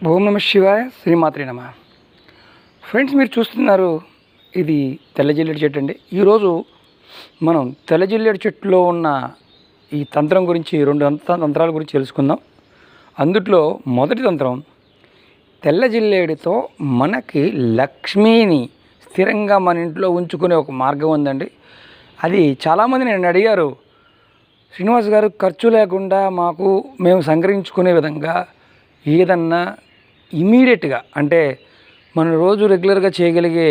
ఓం నమ శివాయ, శ్రీమాత్రే నమ. ఫ్రెండ్స్, మీరు చూస్తున్నారు ఇది తెల్ల జిల్లేడు చెట్టు అండి. ఈరోజు మనం తెల్ల జిల్లేడు చెట్టులో ఉన్న ఈ తంత్రం గురించి, రెండు తంత్రాల గురించి తెలుసుకుందాం. అందుట్లో మొదటి తంత్రం, తెల్ల జిల్లేడుతో మనకి లక్ష్మీని స్థిరంగా మన ఇంట్లో ఉంచుకునే ఒక మార్గం ఉందండి. అది చాలామంది నన్ను అడిగారు, శ్రీనివాస్ గారు ఖర్చు లేకుండా మేము సంగ్రహించుకునే విధంగా ఏదన్నా ఇమీడియట్గా, అంటే మనం రోజు రెగ్యులర్గా చేయగలిగే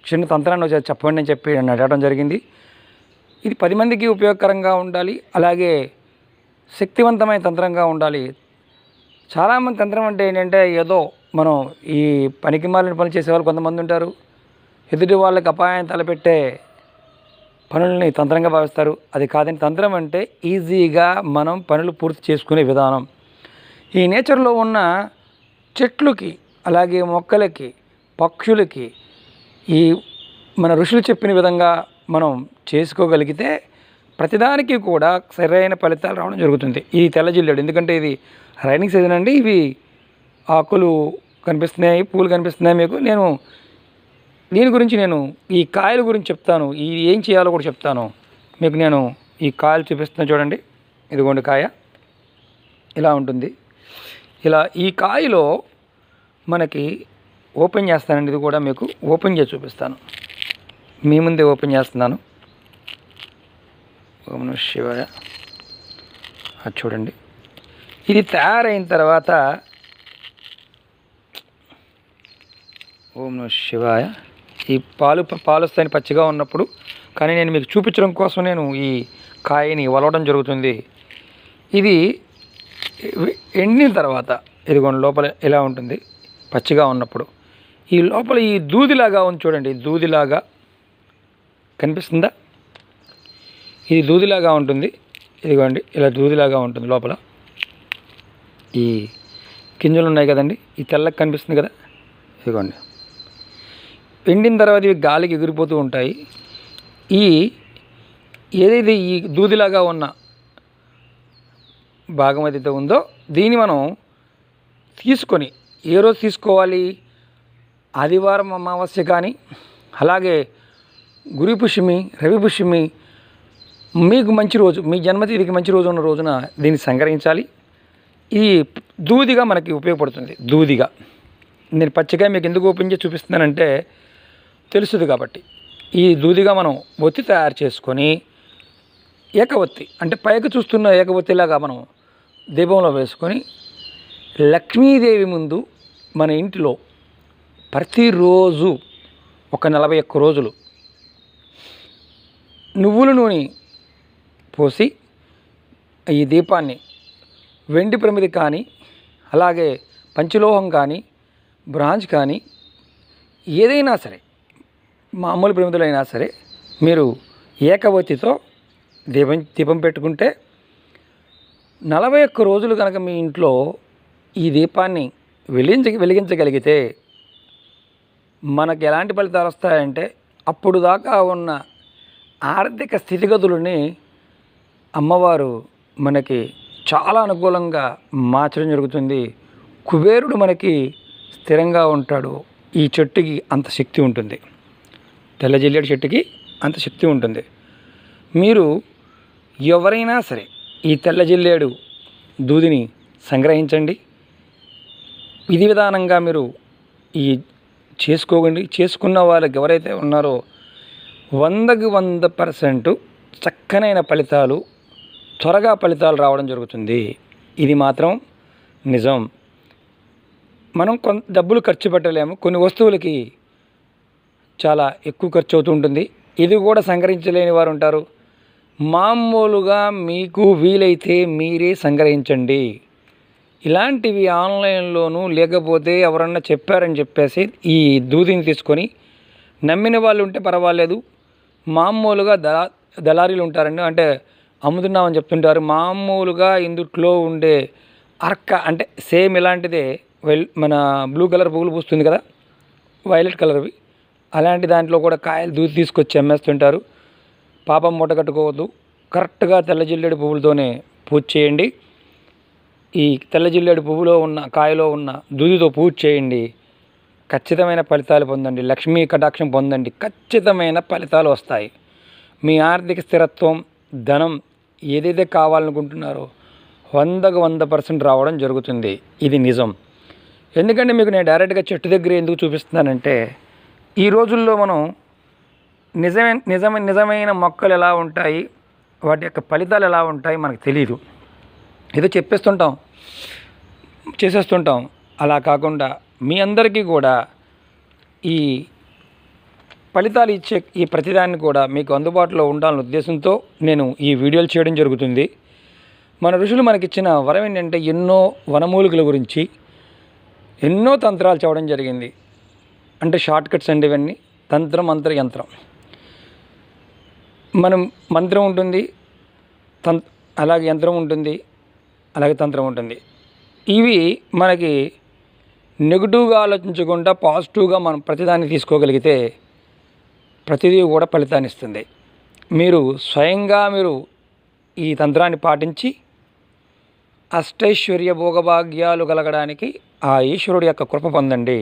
చిన్న తంత్రాన్ని వచ్చి చెప్పండి అని చెప్పి నన్ను అడగడం జరిగింది. ఇది 10 మందికి ఉపయోగకరంగా ఉండాలి, అలాగే శక్తివంతమైన తంత్రంగా ఉండాలి. చాలామంది తంత్రం అంటే ఏంటంటే, ఏదో మనం ఈ పనికి మాలిన పనులు చేసేవాళ్ళు కొంతమంది ఉంటారు, ఎదుటి వాళ్ళకి అపాయం తలపెట్టే పనులని తంత్రంగా భావిస్తారు. అది కాదని, తంత్రం అంటే ఈజీగా మనం పనులు పూర్తి చేసుకునే విధానం. ఈ నేచర్లో ఉన్న చెట్లకి, అలాగే మొక్కలకి, పక్షులకి ఈ మన ఋషులు చెప్పిన విధంగా మనం చేసుకోగలిగితే ప్రతిదానికి కూడా సరైన ఫలితాలు రావడం జరుగుతుంది. ఈ తెల్ల జిల్లేడు, ఎందుకంటే ఇది రైనింగ్ సీజన్ అండి. ఇవి ఆకులు కనిపిస్తున్నాయి, పూలు కనిపిస్తున్నాయి మీకు. దీని గురించి నేను ఈ కాయల గురించి చెప్తాను, ఇది ఏం చేయాలో కూడా చెప్తాను మీకు. నేను ఈ కాయలు చూపిస్తున్నాను చూడండి. ఇదిగోండి కాయ ఇలా ఉంటుంది. ఇలా ఈ కాయలో మనకి ఓపెన్ చేస్తానండి. ఇది కూడా మీకు ఓపెన్ చేసి చూపిస్తాను. మీ ముందే ఓపెన్ చేస్తున్నాను. ఓం నమః శివాయ. అది చూడండి. ఇది తయారైన తర్వాత, ఓం నమః శివాయ, ఈ పాలు వస్తాయని పచ్చిగా ఉన్నప్పుడు, కానీ నేను మీకు చూపించడం కోసం నేను ఈ కాయని వలవడం జరుగుతుంది. ఇది ఎండిన తర్వాత ఇదిగోండి లోపల ఇలా ఉంటుంది పచ్చిగా ఉన్నప్పుడు. ఈ లోపల ఈ దూదిలాగా ఉంది చూడండి, దూదిలాగా కనిపిస్తుందా? ఇది దూదిలాగా ఉంటుంది. ఇదిగోండి ఇలా దూదిలాగా ఉంటుంది లోపల. ఈ గింజలు ఉన్నాయి కదండి, ఈ తెల్లకి కనిపిస్తుంది కదా, ఇదిగోండి. ఎండిన తర్వాత ఇవి గాలికి ఎగిరిపోతూ ఉంటాయి. ఏదైతే ఈ దూదిలాగా ఉన్న భాగం ఏదైతే ఉందో, దీన్ని మనం తీసుకొని, ఏ రోజు తీసుకోవాలి? ఆదివారం అమావాస్య కానీ, అలాగే గురు పుష్యమి, రవి పుష్యమి, మీకు మంచి రోజు, మీ జన్మతిథికి మంచి రోజు ఉన్న రోజున దీన్ని సంగ్రహించాలి. ఈ దూదిగా మనకి ఉపయోగపడుతుంది. దూదిగా నేను పచ్చిగా మీకు ఎందుకు ఓపెన్ చేసి చూపిస్తున్నానంటే తెలుస్తుంది కాబట్టి. ఈ దూదిగా మనం ఒత్తి తయారు చేసుకొని, ఏకవత్తి అంటే పైకి చూస్తున్న ఏకవత్తిలాగా మనం దీపంలో వేసుకొని, లక్ష్మీదేవి ముందు మన ఇంటిలో ప్రతిరోజు ఒక 41 రోజులు నువ్వుల నూనె పోసి ఈ దీపాన్ని వెండి ప్రమిది కానీ, అలాగే పంచలోహం కానీ, బ్రాంజ్ కానీ, ఏదైనా సరే మామూలు ప్రమిదలైనా సరే మీరు ఏకవత్తితో దీపం పెట్టుకుంటే 41 రోజులు కనుక మీ ఇంట్లో ఈ దీపాన్ని వెలిగించగలిగితే మనకు ఎలాంటి ఫలితాలు వస్తాయంటే, అప్పుడు దాకా ఉన్న ఆర్థిక స్థితిగతులని అమ్మవారు మనకి చాలా అనుకూలంగా మార్చడం జరుగుతుంది. కుబేరుడు మనకి స్థిరంగా ఉంటాడు. ఈ చెట్టుకి అంత శక్తి ఉంటుంది. తెల్ల జిల్లేడు చెట్టుకి అంత శక్తి ఉంటుంది. మీరు ఎవరైనా సరే ఈ తెల్ల జిల్లేడు దూదిని సంగ్రహించండి. విధి విధానంగా మీరు ఈ చేసుకోండి. చేసుకున్న వాళ్ళకి ఎవరైతే ఉన్నారో 100కి 100% చక్కనైన ఫలితాలు, త్వరగా ఫలితాలు రావడం జరుగుతుంది. ఇది మాత్రం నిజం. మనం కొంత డబ్బులు ఖర్చు పెట్టలేము, కొన్ని వస్తువులకి చాలా ఎక్కువ ఖర్చు అవుతూ ఉంటుంది. ఇది కూడా సంగ్రహించలేని వారు ఉంటారు. మామూలుగా మీకు వీలైతే మీరే సంగ్రహించండి. ఇలాంటివి ఆన్లైన్లోనూ, లేకపోతే ఎవరన్నా చెప్పారని చెప్పేసి ఈ దూదిని తీసుకొని నమ్మిన వాళ్ళు ఉంటే పర్వాలేదు. మామూలుగా దళారీలు ఉంటారండి, అంటే అమ్ముతున్నామని చెప్తుంటారు. మామూలుగా ఇందుట్లో ఉండే అర్క అంటే సేమ్ ఇలాంటిదే, మన బ్లూ కలర్ పువ్వులు పూస్తుంది కదా, వైలెట్ కలర్వి, అలాంటి దాంట్లో కూడా కాయలు దూది తీసుకొచ్చి అమ్మేస్తుంటారు. పాపం మూట కట్టుకోవద్దు. కరెక్ట్గా తెల్ల జిల్లేడు పువ్వులతోనే పూజ చేయండి. ఈ తెల్ల జిల్లేడు పువ్వులో ఉన్న కాయలో ఉన్న దూదితో పూజ చేయండి. ఖచ్చితమైన ఫలితాలు పొందండి. లక్ష్మీ కటాక్షం పొందండి. ఖచ్చితమైన ఫలితాలు వస్తాయి. మీ ఆర్థిక స్థిరత్వం, ధనం ఏదైతే కావాలనుకుంటున్నారో 100% రావడం జరుగుతుంది. ఇది నిజం. ఎందుకంటే మీకు నేను డైరెక్ట్గా చెట్టు దగ్గర ఎందుకు చూపిస్తున్నానంటే, ఈ రోజుల్లో మనం నిజమైన మొక్కలు ఎలా ఉంటాయి, వాటి యొక్క ఫలితాలు ఎలా ఉంటాయి మనకు తెలియదు. ఏదో చెప్పేస్తుంటాం, చేసేస్తుంటాం. అలా కాకుండా మీ అందరికీ కూడా ఈ ఫలితాలు ఇచ్చే ఈ ప్రతిదాన్ని కూడా మీకు అందుబాటులో ఉండాలనే ఉద్దేశంతో నేను ఈ వీడియోలు చేయడం జరుగుతుంది. మన ఋషులు మనకిచ్చిన వరం ఏంటంటే ఎన్నో వనమూలికల గురించి ఎన్నో తంత్రాలు చెప్పడం జరిగింది. అంటే షార్ట్ కట్స్ అండి ఇవన్నీ. తంత్రం, మంత్ర, యంత్రం. మనం మంత్రం ఉంటుంది, అలాగే యంత్రం ఉంటుంది, అలాగే తంత్రం ఉంటుంది. ఇవి మనకి నెగిటివ్గా ఆలోచించకుండా పాజిటివ్గా మనం ప్రతిదాన్ని తీసుకోగలిగితే ప్రతిదీ కూడా ఫలితాన్ని ఇస్తుంది. మీరు స్వయంగా ఈ తంత్రాన్ని పాటించి అష్టైశ్వర్య భోగభాగ్యాలు కలగడానికి ఆ ఈశ్వరుడి యొక్క కృప పొందండి.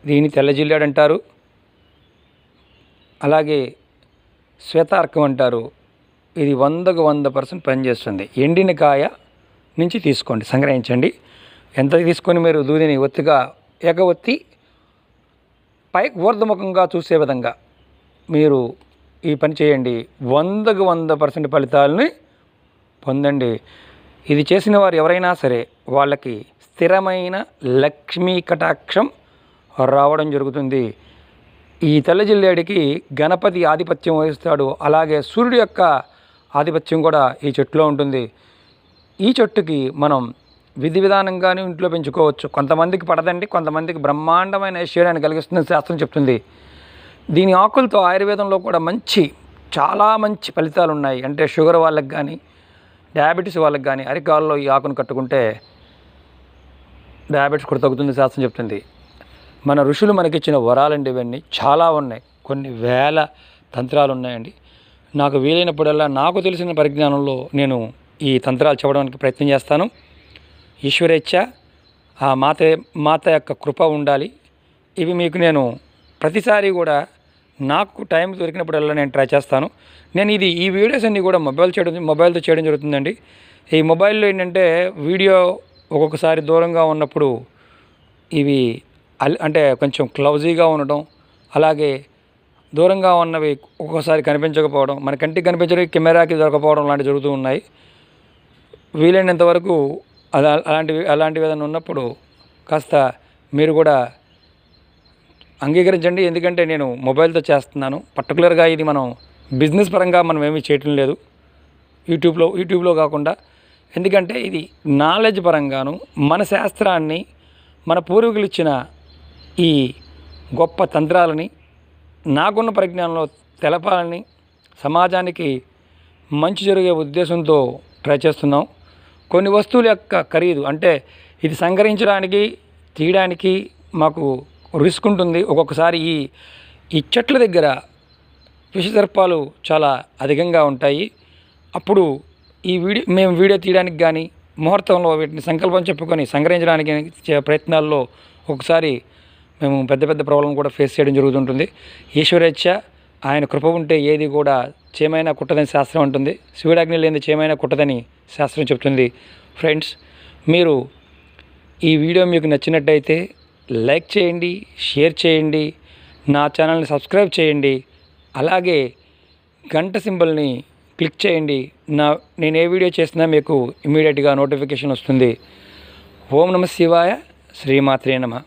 దీన్ని తెల్ల జిల్లేడు అంటారు, అలాగే శ్వేతార్కం అంటారు. ఇది 100% పనిచేస్తుంది. ఎండిన కాయ నుంచి తీసుకోండి, సంగ్రహించండి. ఎంత తీసుకొని మీరు దూదిని ఎగవత్తి పైకి ఊర్ధముఖంగా చూసే విధంగా మీరు ఈ పని చేయండి. 100% ఫలితాలని పొందండి. ఇది చేసిన వారు ఎవరైనా సరే వాళ్ళకి స్థిరమైన లక్ష్మీ కటాక్షం రావడం జరుగుతుంది. ఈ తెల్ల జిల్లేడికి గణపతి ఆధిపత్యం వహిస్తాడు. అలాగే సూర్యుడి యొక్క ఆధిపత్యం కూడా ఈ చెట్టులో ఉంటుంది. ఈ చెట్టుకి మనం విధి విధానంగానే ఇంట్లో పెంచుకోవచ్చు. కొంతమందికి పడదండి, కొంతమందికి బ్రహ్మాండమైన ఐశ్వర్యాన్ని కలిగిస్తుందని శాస్త్రం చెప్తుంది. దీని ఆకులతో ఆయుర్వేదంలో కూడా చాలా మంచి ఫలితాలు ఉన్నాయి. అంటే షుగర్ వాళ్ళకి కానీ, డయాబెటీస్ వాళ్ళకి కానీ అరికాల్లో ఈ ఆకును కట్టుకుంటే డయాబెటీస్ కూడా తగ్గుతుంది శాస్త్రం చెప్తుంది. మన ఋషులు మనకిచ్చిన వరాలండి ఇవన్నీ. చాలా ఉన్నాయి, కొన్ని వేల తంత్రాలు ఉన్నాయండి. నాకు వీలైనప్పుడల్లా నాకు తెలిసిన పరిజ్ఞానంలో నేను ఈ తంత్రాలు చెప్పడానికి ప్రయత్నం చేస్తాను. ఈశ్వరేచ్ఛ, ఆ మాత యొక్క కృప ఉండాలి. ఇవి మీకు నేను ప్రతిసారి కూడా నాకు టైం దొరికినప్పుడల్లా నేను ట్రై చేస్తాను. నేను ఈ వీడియోస్ అన్నీ కూడా మొబైల్తో చేయడం జరుగుతుందండి. ఈ మొబైల్లో ఏంటంటే వీడియో ఒక్కొక్కసారి దూరంగా ఉన్నప్పుడు ఇవి అంటే కొంచెం క్లౌజీగా ఉండడం, అలాగే దూరంగా ఉన్నవి ఒక్కొక్కసారి కనిపించకపోవడం, మన కంటికి కనిపించడం, కెమెరాకి దొరకపోవడం లాంటివి జరుగుతూ ఉన్నాయి. వీలైనంత వరకు అలాంటివి ఏదైనా ఉన్నప్పుడు కాస్త మీరు కూడా అంగీకరించండి. ఎందుకంటే నేను మొబైల్తో చేస్తున్నాను. పర్టికులర్గా ఇది మనం బిజినెస్ పరంగా మనం ఏమీ చేయటం లేదు యూట్యూబ్లో కాకుండా. ఎందుకంటే ఇది నాలెడ్జ్ పరంగాను మన శాస్త్రాన్ని, మన పూర్వీకులు ఇచ్చిన ఈ గొప్ప తంత్రాలని నాకున్న పరిజ్ఞానంలో తెలపాలని, సమాజానికి మంచి జరిగే ఉద్దేశంతో ట్రై చేస్తున్నాం. కొన్ని వస్తువుల యొక్క ఖరీదు అంటే ఇది సంగ్రహించడానికి, తీయడానికి మాకు రిస్క్ ఉంటుంది. ఒక్కొక్కసారి ఈ చెట్ల దగ్గర విషసర్పాలు చాలా అధికంగా ఉంటాయి. అప్పుడు మేము వీడియో తీయడానికి కానీ, ముహూర్తంలో వీటిని సంకల్పం చెప్పుకొని సంగ్రహించడానికి ప్రయత్నాల్లో ఒకసారి మేము పెద్ద ప్రాబ్లం కూడా ఫేస్ చేయడం జరుగుతుంటుంది. ఈశ్వరేచ్ఛ, ఆయన కృప ఉంటే ఏది కూడా చేమైనా కుట్టదని శాస్త్రం అంటుంది. శివుడాజ్ఞ లేని చేమైనా కుట్టదని శాస్త్రం చెప్తుంది. ఫ్రెండ్స్, మీరు ఈ వీడియో మీకు నచ్చినట్టయితే లైక్ చేయండి, షేర్ చేయండి, నా ఛానల్ని సబ్స్క్రైబ్ చేయండి, అలాగే గంట సింబల్ని క్లిక్ చేయండి. నేను ఏ వీడియో చేసినా మీకు ఇమీడియట్గా నోటిఫికేషన్ వస్తుంది. ఓం నమః శివాయ, శ్రీమాత్రే నమః.